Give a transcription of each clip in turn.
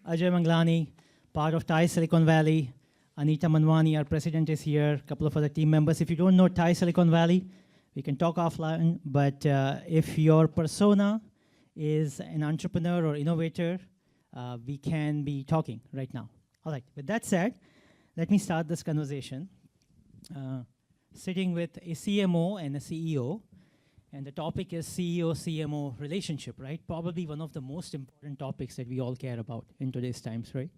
Ajay Manglani, part of Thai Silicon Valley. Anita Manwani, our president, is here. A couple of other team members. If you don't know Thai Silicon Valley, we can talk offline. But if your persona is an entrepreneur or innovator, we can be talking right now. All right, with that said, let me start this conversation. Sitting with a CMO and a CEO, and the topic is CEO-CMO relationship, right? Probably one of the most important topics that we all care about in today's times, right?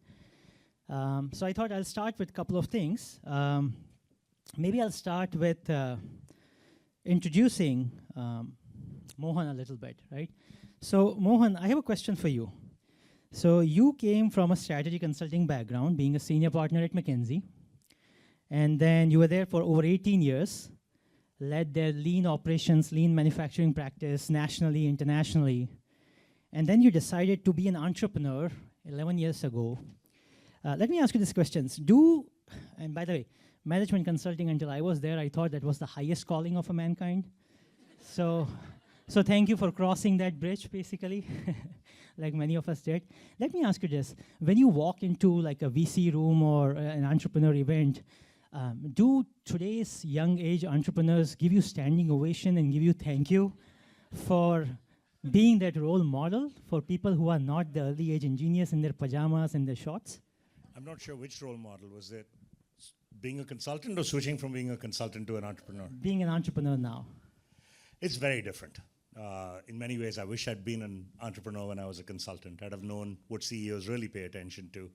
So I thought I'll start with a couple of things. Maybe I'll start with introducing Mohan a little bit, right? So Mohan, I have a question for you. So you came from a strategy consulting background, being a senior partner at McKinsey, and then you were there for over 18 years, led their lean operations, lean manufacturing practice nationally, internationally, and then you decided to be an entrepreneur 11 years ago. Let me ask you these questions. And by the way, management consulting, until I was there, I thought that was the highest calling of a mankind. So thank you for crossing that bridge, basically, like many of us did. Let me ask you this. When you walk into like a VC room or an entrepreneur event, do today's young age entrepreneurs give you standing ovation and give you thank you for being that role model for people who are not the early age engineers in their pajamas and their shorts? I'm not sure which role model. Was it being a consultant or switching from being a consultant to an entrepreneur? Being an entrepreneur now. It's very different. In many ways, I wish I'd been an entrepreneur when I was a consultant. I'd have known what CEOs really pay attention to.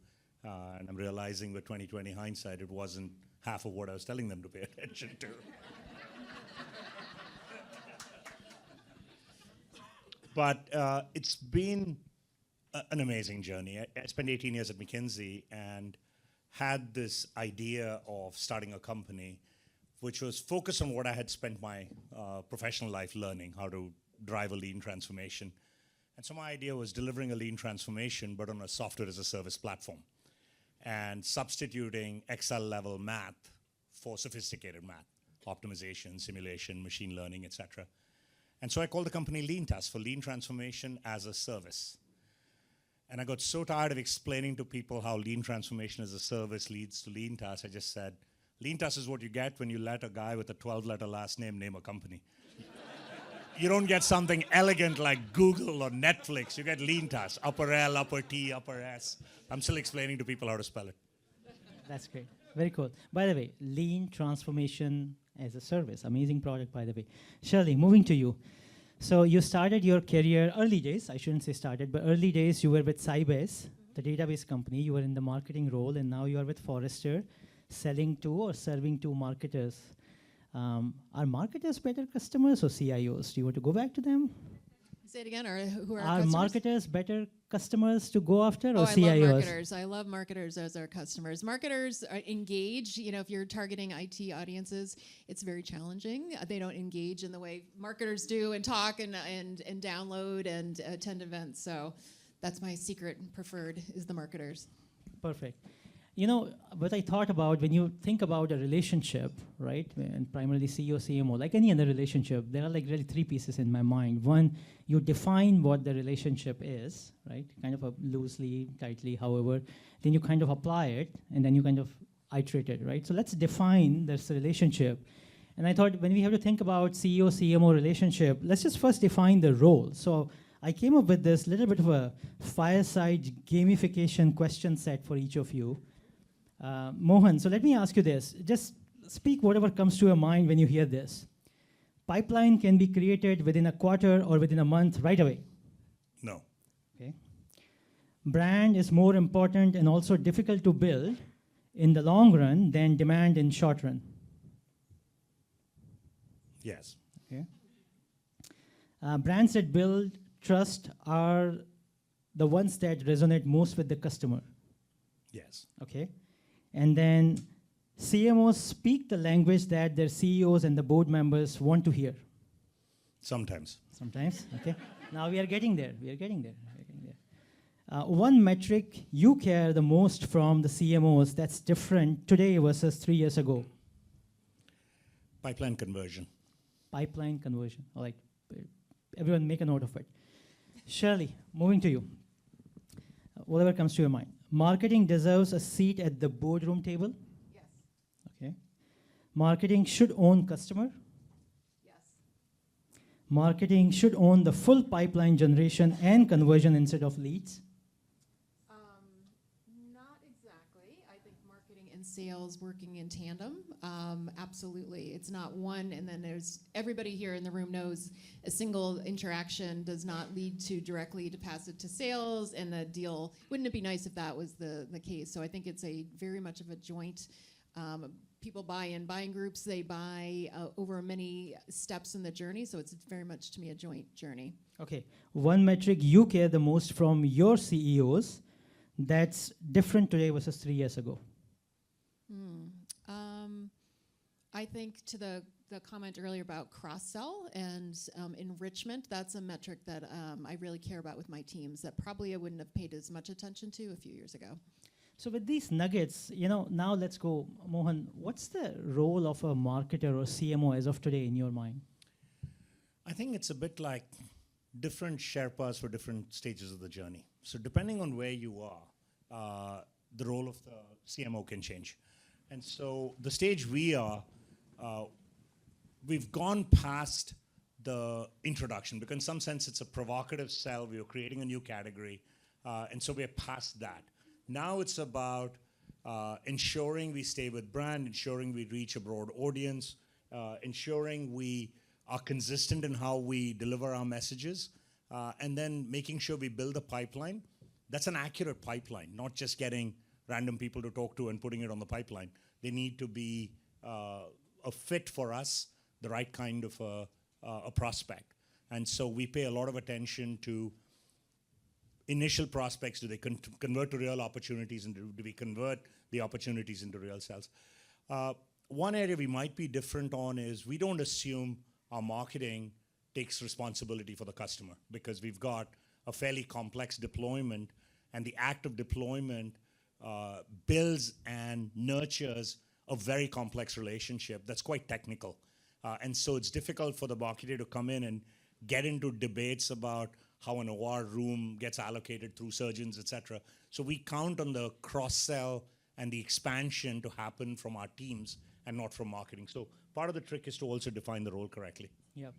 And I'm realizing with 2020 hindsight, it wasn't half of what I was telling them to pay attention to. But it's been an amazing journey. I spent 18 years at McKinsey and had this idea of starting a company which was focused on what I had spent my professional life learning, how to drive a lean transformation. And so my idea was delivering a lean transformation, but on a software as a service platform, and substituting Excel level math for sophisticated math, optimization, simulation, machine learning, etc. And so I called the company Lean Task for Lean Transformation as a Service. And I got so tired of explaining to people how lean transformation as a service leads to Lean Task, I just said, Lean Task is what you get when you let a guy with a 12-letter last name name a company. You don't get something elegant like Google or Netflix. You get Lean Task, upper L, upper T, upper S. I'm still explaining to people how to spell it. That's great. Very cool. By the way, lean transformation as a service. Amazing product, by the way. Shirley, moving to you. So you started your career, early days, I shouldn't say started, but early days you were with Sybase, the database company. You were in the marketing role, and now you are with Forrester, selling to or serving to marketers. Are marketers better customers or CIOs? Do you want to go back to them? Say it again, or who are our Are customers? marketers better customers to go after, or I CIOs? love marketers. I love marketers as our customers. Marketers are engaged. You know, if you're targeting IT audiences, it's very challenging. They don't engage in the way marketers do and talk and download and attend events. So that's my secret and preferred is the marketers. Perfect. You know, what I thought about when you think about a relationship, right, and primarily CEO-CMO, like any other relationship, there are like really three pieces in my mind. One, you define what the relationship is, right, kind of loosely, tightly, however. Then you kind of apply it, and then you kind of iterate it, right? So let's define this relationship. And I thought when we have to think about CEO-CMO relationship, let's just first define the role. So I came up with this little bit of a fireside gamification question set for each of you. Mohan, so let me ask you this. Just speak whatever comes to your mind when you hear this. Pipeline can be created within a quarter or within a month right away. No. Okay. Brand is more important and also difficult to build in the long run than demand in short run. Yes. Okay. Brands that build trust are the ones that resonate most with the customer. Yes. Okay. And then CMOs speak the language that their CEOs and the board members want to hear. Sometimes. Sometimes, okay. Now we are getting there. One metric you care the most from the CMOs that's different today versus 3 years ago. Pipeline conversion. Pipeline conversion. All right. Everyone make a note of it. Shirley, moving to you. whatever comes to your mind. Marketing deserves a seat at the boardroom table. Yes. Okay. Marketing should own customer. Yes. Marketing should own the full pipeline generation and conversion instead of leads. Not exactly. I think marketing and sales working in tandem. Absolutely. It's not one, and then there's everybody here in the room knows a single interaction does not lead to directly to pass it to sales and the deal. Wouldn't it be nice if that was the case? So I think it's a very much of a joint. People buy in buying groups. They buy over many steps in the journey. So it's very much to me a joint journey. Okay. One metric you care the most from your CEOs that's different today versus 3 years ago. I think to the comment earlier about cross-sell and enrichment, that's a metric that I really care about with my teams that probably I wouldn't have paid as much attention to a few years ago. So with these nuggets, now let's go, Mohan, what's the role of a marketer or CMO as of today in your mind? I think it's a bit like different Sherpas for different stages of the journey. So depending on where you are, the role of the CMO can change. And so the stage we are, we've gone past the introduction, because in some sense it's a provocative sell. We are creating a new category, and so we're past that. Now it's about ensuring we stay with brand, ensuring we reach a broad audience, ensuring we are consistent in how we deliver our messages, and then making sure we build a pipeline that's an accurate pipeline, not just getting random people to talk to and putting it on the pipeline. They need to be a fit for us, the right kind of a prospect. And so we pay a lot of attention to initial prospects. Do they convert to real opportunities, and do we convert the opportunities into real sales? One area we might be different on is we don't assume our marketing takes responsibility for the customer, because we've got a fairly complex deployment, and the act of deployment builds and nurtures a very complex relationship that's quite technical. And so it's difficult for the marketer to come in and get into debates about how an OR room gets allocated through surgeons, et cetera. So we count on the cross-sell and the expansion to happen from our teams and not from marketing. So part of the trick is to also define the role correctly. Yep.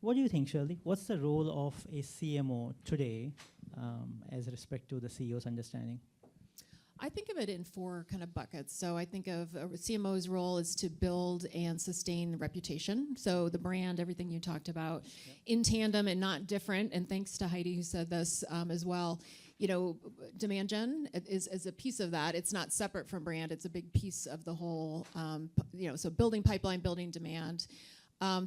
What do you think, Shirley? What's the role of a CMO today as respect to the CEO's understanding? I think of it in 4 kind of buckets. So I think of a CMO's role is to build and sustain reputation. So the brand, everything you talked about, in tandem and not different. And thanks to Heidi who said this as well. Demand gen is a piece of that. It's not separate from brand. It's a big piece of the whole. So building pipeline, building demand.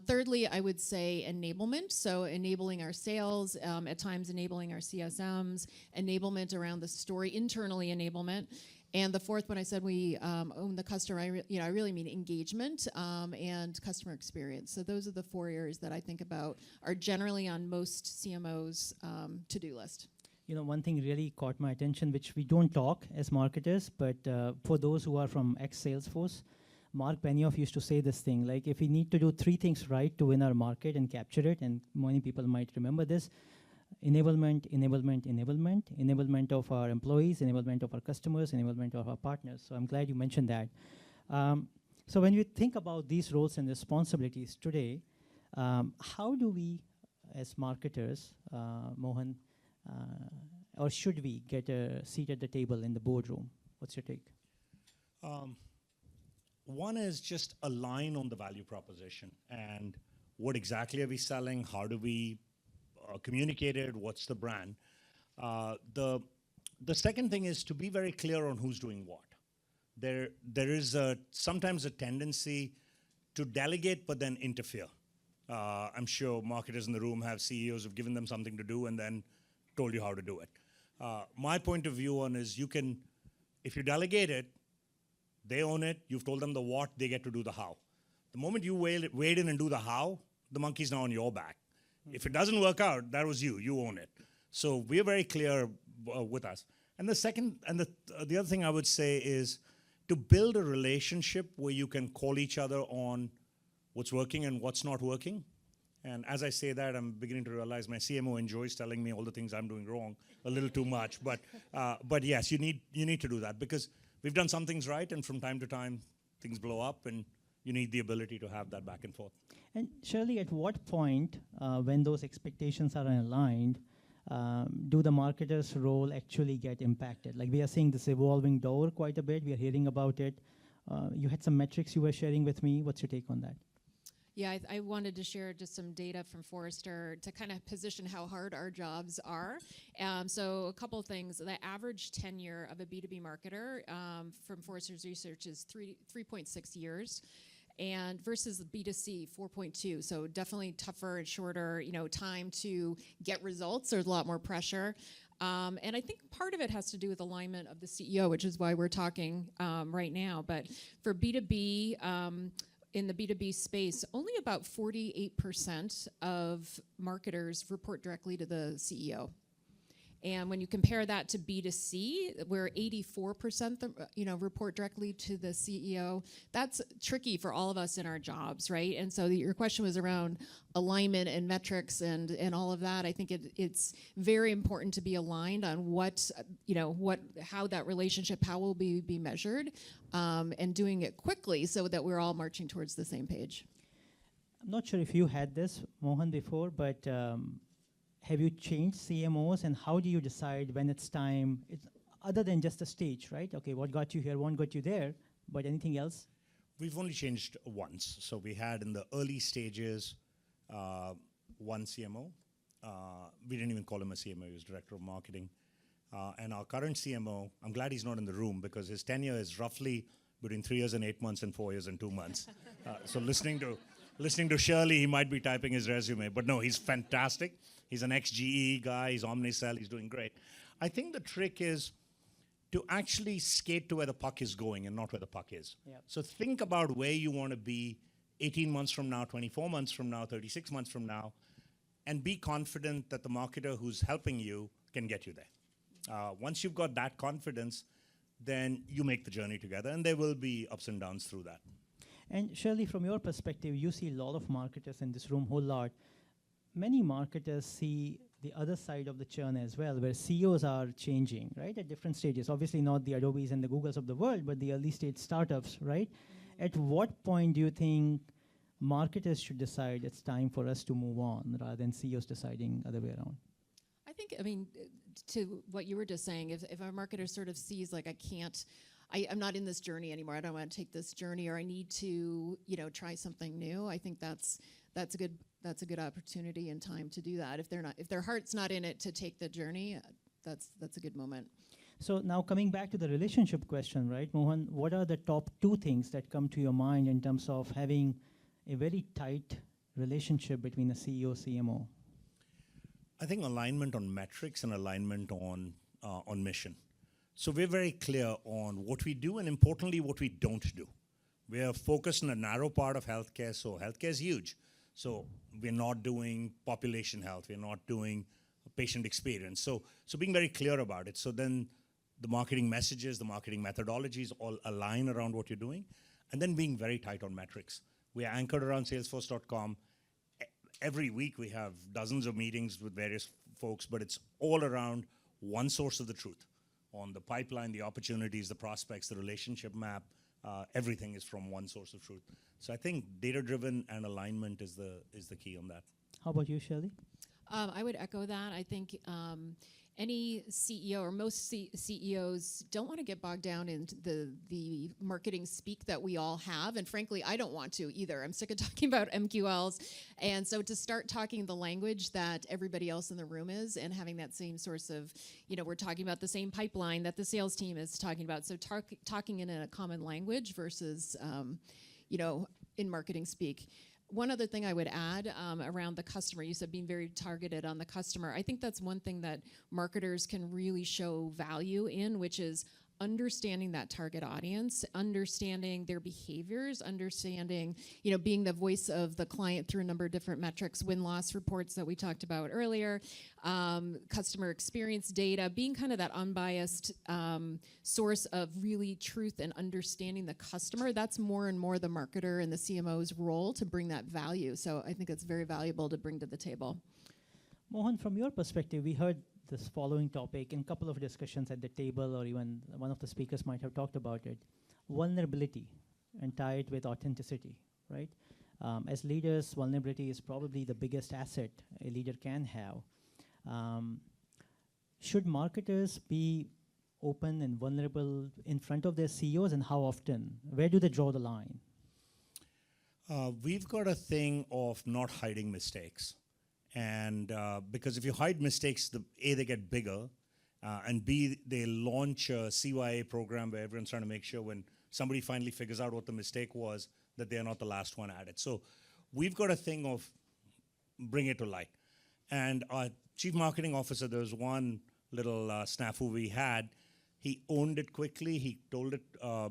Thirdly, I would say enablement. So enabling our sales, at times enabling our CSMs, enablement around the story, internally enablement. And the fourth, when I said we own the customer, I really mean engagement and customer experience. So those are the 4 areas that I think about are generally on most CMOs' to-do list. One thing really caught my attention, which we don't talk as marketers, but for those who are from ex-Salesforce, Mark Benioff used to say this thing, like if we need to do 3 things right to win our market and capture it, and many people might remember this, enablement, enablement, enablement, enablement of our employees, enablement of our customers, enablement of our partners. So I'm glad you mentioned that. So when you think about these roles and responsibilities today, how do we, as marketers, Mohan, or should we get a seat at the table in the boardroom? What's your take? One is just align on the value proposition and what exactly are we selling, how do we communicate it, what's the brand. The second thing is to be very clear on who's doing what. There is sometimes a tendency to delegate but then interfere. I'm sure marketers in the room have CEOs who've given them something to do and then told you how to do it. My point of view on is if you delegate it, they own it, you've told them the what, they get to do the how. The moment you wade in and do the how, the monkey's now on your back. If it doesn't work out, that was you own it. So we're very clear with us. And the second, and the other thing I would say is to build a relationship where you can call each other on what's working and what's not working, And as I say that, I'm beginning to realize my CMO enjoys telling me all the things I'm doing wrong a little too much. But yes, you need to do that because we've done some things right, and from time to time, things blow up, and you need the ability to have that back and forth. And Shirley, at what point, when those expectations are aligned, do the marketer's role actually get impacted? Like we are seeing this evolving door quite a bit. We are hearing about it. You had some metrics you were sharing with me. What's your take on that? Yeah, I wanted to share just some data from Forrester to kind of position how hard our jobs are. So a couple of things. The average tenure of a B2B marketer from Forrester's research is 3.6 years. And versus B2C, 4.2. So definitely tougher and shorter, time to get results. There's a lot more pressure. And I think part of it has to do with alignment of the CEO, which is why we're talking right now. But for B2B, in the B2B space, only about 48% of marketers report directly to the CEO. And when you compare that to B2C, where 84% report directly to the CEO, that's tricky for all of us in our jobs, right? And so your question was around alignment and metrics and all of that. I think it's very important to be aligned on how that relationship, how will be measured, and doing it quickly so that we're all marching towards the same page. I'm not sure if you had this, Mohan, before, but have you changed CMOs, and how do you decide when it's time, other than just a stage, right? Okay, what got you here won't get you there, but anything else? We've only changed once. So we had in the early stages one CMO. We didn't even call him a CMO, he was director of marketing. And our current CMO, I'm glad he's not in the room because his tenure is roughly between 3 years and 8 months and 4 years and 2 months. So listening to Shirley, he might be typing his resume, but no, he's fantastic. He's an ex-GE guy, he's Omnicell, he's doing great. I think the trick is to actually skate to where the puck is going and not where the puck is. Yep. So think about where you want to be 18 months from now, 24 months from now, 36 months from now, and be confident that the marketer who's helping you can get you there. Once you've got that confidence, then you make the journey together, and there will be ups and downs through that. And Shirley, from your perspective, you see a lot of marketers in this room, whole lot. Many marketers see the other side of the churn as well, where CEOs are changing, right, at different stages. Obviously not the Adobes and the Googles of the world, but the early stage startups, right? Mm-hmm. At what point do you think marketers should decide it's time for us to move on rather than CEOs deciding other way around? I mean, to what you were just saying, if a marketer sort of sees like I'm not in this journey anymore, I don't want to take this journey, or I need to, try something new, I think that's a good opportunity and time to do that. If their heart's not in it to take the journey, that's a good moment. So now coming back to the relationship question, right, Mohan, what are the top 2 things that come to your mind in terms of having a very tight relationship between a CEO, CMO? I think alignment on metrics and alignment on mission. So we're very clear on what we do and, importantly, what we don't do. We are focused on a narrow part of healthcare, so healthcare is huge. So we're not doing population health, we're not doing patient experience. So being very clear about it. So then the marketing messages, the marketing methodologies all align around what you're doing, and then being very tight on metrics. We are anchored around Salesforce.com. Every week we have dozens of meetings with various folks, but it's all around one source of the truth on the pipeline, the opportunities, the prospects, the relationship map. Everything is from one source of truth. So I think data-driven and alignment is the key on that. How about you, Shirley? I would echo that. I think any CEO or most CEOs don't want to get bogged down into the marketing speak that we all have. And frankly, I don't want to either. I'm sick of talking about MQLs. And so to start talking the language that everybody else in the room is and having that same source of, we're talking about the same pipeline that the sales team is talking about. So talking in a common language versus, in marketing speak. One other thing I would add around the customer, you said being very targeted on the customer. I think that's one thing that marketers can really show value in, which is understanding that target audience, understanding their behaviors, understanding, being the voice of the client through a number of different metrics, win-loss reports that we talked about earlier, customer experience data, being kind of that unbiased source of really truth and understanding the customer. That's more and more the marketer and the CMO's role to bring that value. So I think it's very valuable to bring to the table. Mohan, from your perspective, we heard this following topic in a couple of discussions at the table, or even one of the speakers might have talked about it: vulnerability, and tie it with authenticity, right? As leaders, vulnerability is probably the biggest asset a leader can have. Should marketers be open and vulnerable in front of their CEOs, and how often? Where do they draw the line? We've got a thing of not hiding mistakes. And because if you hide mistakes, A, they get bigger, and B, they launch a CYA program where everyone's trying to make sure when somebody finally figures out what the mistake was, that they're not the last one at it. So we've got a thing of bring it to light. And our chief marketing officer, there was one little snafu we had. He owned it quickly. He told it,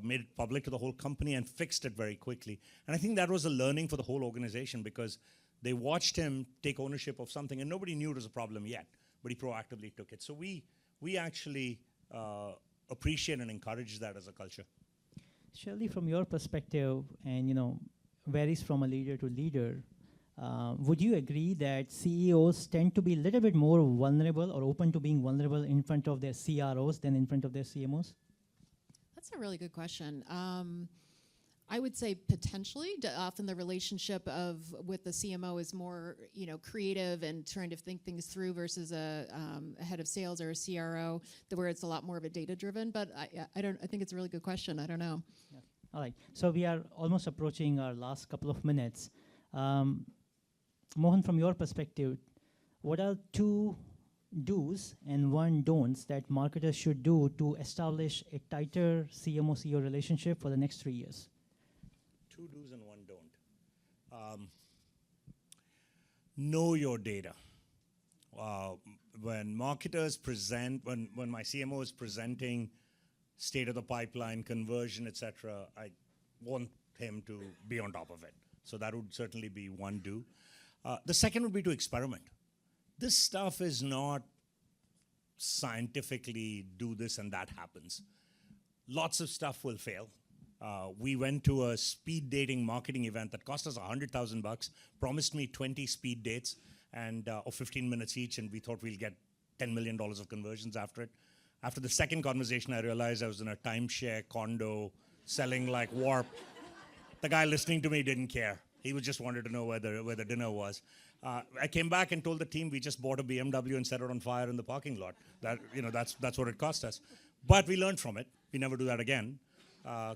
made it public to the whole company, and fixed it very quickly. And I think that was a learning for the whole organization, because they watched him take ownership of something, and nobody knew it was a problem yet, but he proactively took it. So we actually appreciate and encourage that as a culture. Shirley, from your perspective, and varies from a leader to leader, would you agree that CEOs tend to be a little bit more vulnerable or open to being vulnerable in front of their CROs than in front of their CMOs? That's a really good question. I would say potentially. Often the relationship with the CMO is more, creative and trying to think things through versus a head of sales or a CRO, where it's a lot more of a data-driven. But I think it's a really good question. I don't know. Yeah. All right. So we are almost approaching our last couple of minutes. Mohan, from your perspective, what are 2 do's and 1 don'ts that marketers should do to establish a tighter CMO-CEO relationship for the next 3 years? 2 do's and 1 don't. Know your data. When marketers present, when my CMO is presenting state of the pipeline, conversion, etc., I want him to be on top of it. So that would certainly be 1 do. The second would be to experiment. This stuff is not scientifically do this and that happens. Lots of stuff will fail. We went to a speed dating marketing event that cost us $100,000, promised me 20 speed dates and of 15 minutes each, and we thought we'll get $10 million of conversions after it. After the second conversation, I realized I was in a timeshare condo selling like warp. The guy listening to me didn't care. He just wanted to know where the dinner was. I came back and told the team we just bought a BMW and set it on fire in the parking lot. That's what it cost us. But we learned from it. We never do that again.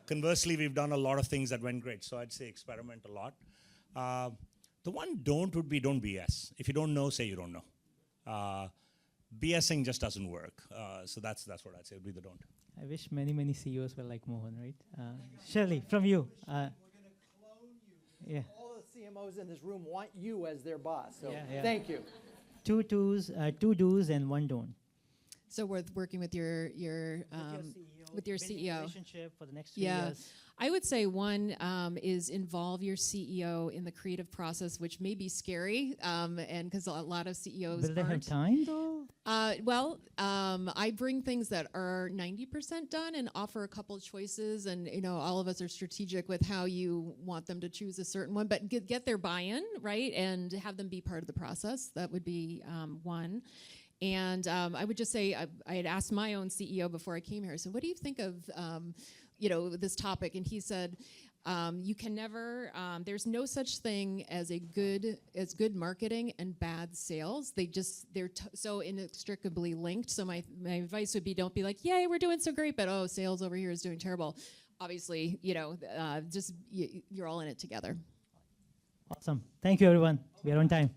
Conversely, we've done a lot of things that went great. So I'd say experiment a lot. The 1 don't would be don't BS. If you don't know, say you don't know. BSing just doesn't work. So that's what I'd say would be the don't. I wish many CEOs were like Mohan, right? Shirley, from you. We're going to clone you. Yeah. All the CMOs in this room want you as their boss. So Yeah. thank you. 2 do's and 1 don't. So we're working with your with your building a CEO. relationship for the next 3 Yeah. years. I would say 1 is involve your CEO in the creative process, which may be scary, and because a lot of CEOs Will they have aren't. time though? I bring things that are 90% done and offer a couple choices, and all of us are strategic with how you want them to choose a certain one, but get their buy-in, right, and have them be part of the process. That would be 1. And I would just say I had asked my own CEO before I came here. So what do you think of this topic? And he said, you can never. There's no such thing as good marketing and bad sales. They're so inextricably linked. So my advice would be, don't be like, yay, we're doing so great, but sales over here is doing terrible. Obviously, you're all in it together. Awesome. Thank you, everyone. We are on time.